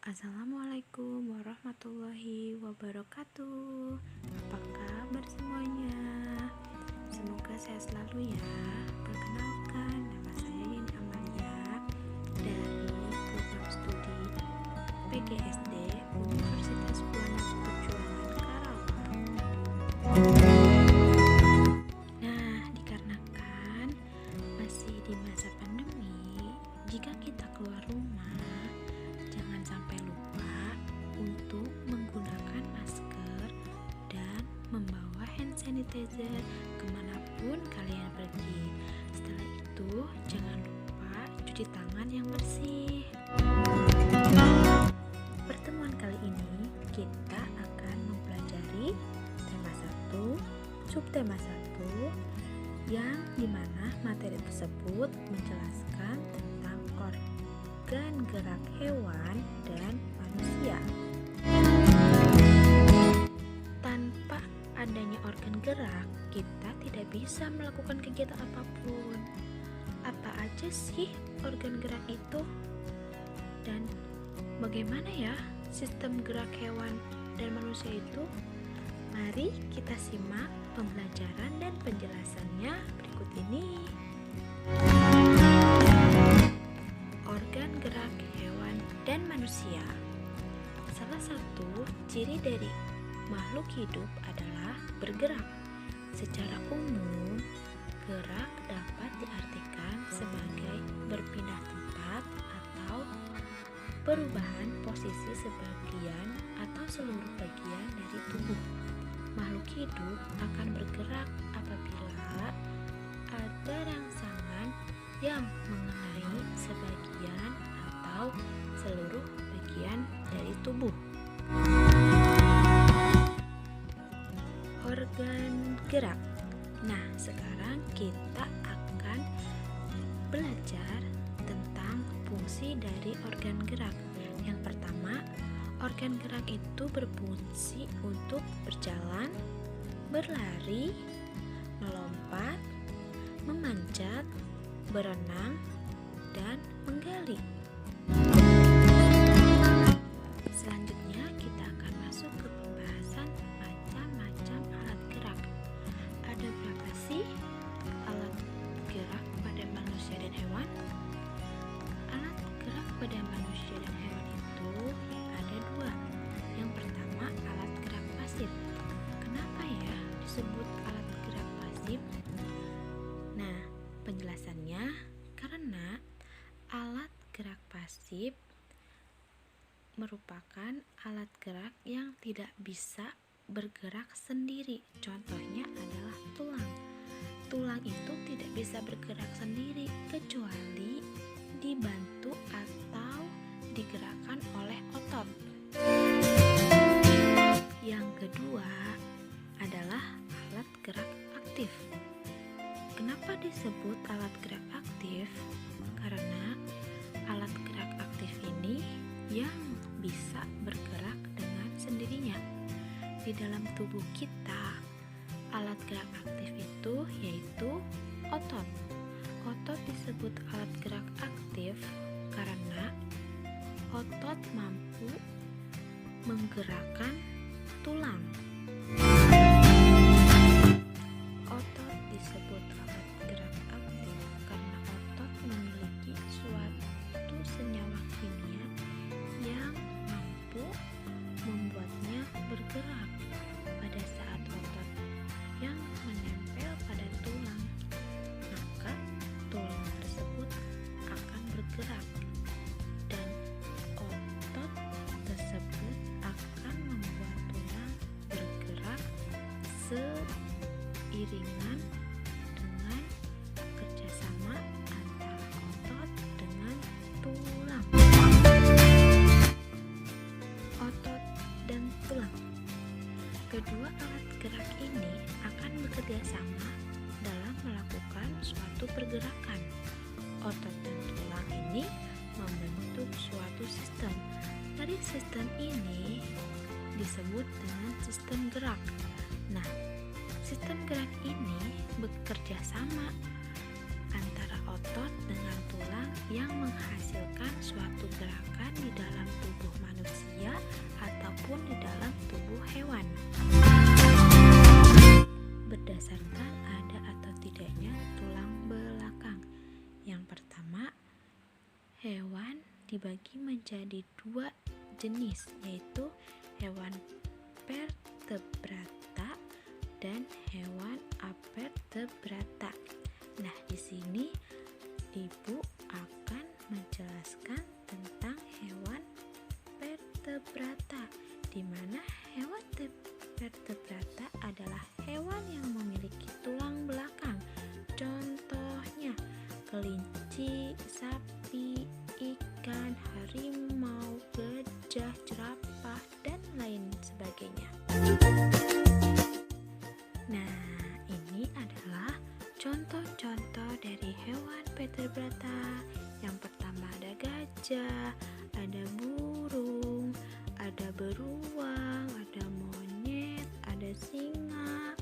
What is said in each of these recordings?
Assalamualaikum warahmatullahi wabarakatuh. Apa kabar semuanya? Semoga sehat selalu ya. Perkenalkan, nama saya Yeni Amalia dari program studi PGSD Universitas Buana Perjuangan Karawang. Nah, dikarenakan masih di masa pandemi, jika kita keluar rumah jangan sampai lupa untuk menggunakan masker dan membawa hand sanitizer kemanapun kalian pergi. Setelah itu jangan lupa cuci tangan yang bersih. Pertemuan kali ini kita akan mempelajari tema 1, subtema 1, yang dimana materi tersebut menjelaskan tentang organ gerak hewan dan manusia. Tanpa adanya organ gerak, kita tidak bisa melakukan kegiatan apapun. Apa aja sih organ gerak itu? Dan bagaimana ya sistem gerak hewan dan manusia itu? Mari kita simak pembelajaran dan penjelasannya berikut ini. Organ gerak hewan dan manusia. Salah satu ciri dari makhluk hidup adalah bergerak. Secara umum, gerak dapat diartikan sebagai berpindah tempat atau perubahan posisi sebagian atau seluruh bagian dari tubuh. Makhluk hidup akan bergerak apabila ada rangsangan yang mengenai sebagian atau seluruh bagian dari tubuh. Organ gerak. Nah, sekarang kita akan belajar tentang fungsi dari organ gerak. Yang pertama, organ gerak itu berfungsi untuk berjalan, berlari, melompat, memanjat, berenang, dan menggali. Selanjutnya kita akan masuk ke pembahasan macam-macam alat gerak. Ada berapa sih alat gerak pada manusia dan hewan? Alat gerak pada manusia dan hewan itu ada dua. Yang pertama, alat gerak pasif. Kenapa ya disebut alat gerak pasif? Nah, penjelasannya karena alat gerak pasif merupakan alat gerak yang tidak bisa bergerak sendiri. Contohnya adalah tulang. Tulang itu tidak bisa bergerak sendiri kecuali dibantu atau digerakkan oleh otot. Yang kedua adalah alat gerak aktif. Kenapa disebut alat gerak aktif? Karena alat gerak aktif ini yang bisa bergerak dengan sendirinya. Di dalam tubuh kita, alat gerak aktif itu yaitu otot. Otot disebut alat gerak aktif karena otot mampu menggerakkan tulang. Otot disebut alat gerak aktif karena otot memiliki suatu senyawa kimia yang mampu membuatnya bergerak. Pada saat otot yang menempel pada tulang, maka tulang tersebut akan bergerak dan otot tersebut akan membuat tulang bergerak seiringan dengan kerjasama antara otot dengan tulang. Otot dan tulang. Kedua alat gerak ini akan bekerja sama dalam melakukan suatu pergerakan. Otot dan tulang ini membentuk suatu sistem. Dari sistem ini disebut dengan sistem gerak. Nah, sistem gerak ini bekerja sama antara otot dengan tulang yang menghasilkan suatu gerakan di dalam tubuh manusia. terbagi menjadi dua jenis, yaitu hewan vertebrata dan hewan avertebrata. Nah, di sini Ibu akan menjelaskan tentang hewan vertebrata, di mana hewan vertebrata adalah hewan yang memiliki tulang belakang. Contohnya kelinci, sapi, ikan, harimau, gajah, jerapah, dan lain sebagainya. Nah, ini adalah contoh-contoh dari hewan vertebrata. Yang pertama ada gajah, ada burung, ada beruang, ada monyet, ada singa,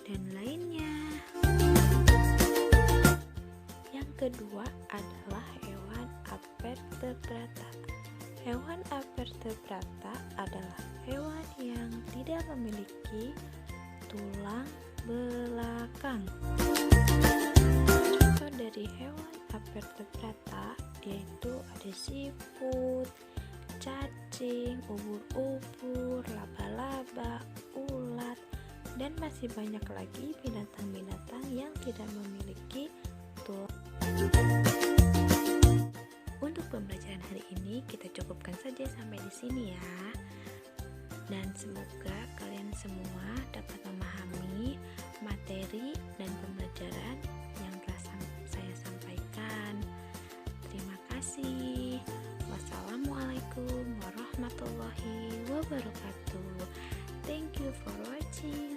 dan lainnya. Yang kedua adalah hewan avertebrata. Hewan avertebrata adalah hewan yang tidak memiliki tulang belakang. Contoh dari hewan avertebrata yaitu ada siput, cacing, ubur-ubur, laba-laba, ulat, dan masih banyak lagi binatang-binatang yang tidak memiliki tulang. Untuk pembelajaran hari ini kita cukupkan saja sampai di sini ya. Dan semoga kalian semua dapat memahami materi dan pembelajaran yang telah saya sampaikan. Terima kasih. Wassalamualaikum warahmatullahi wabarakatuh. Thank you for watching.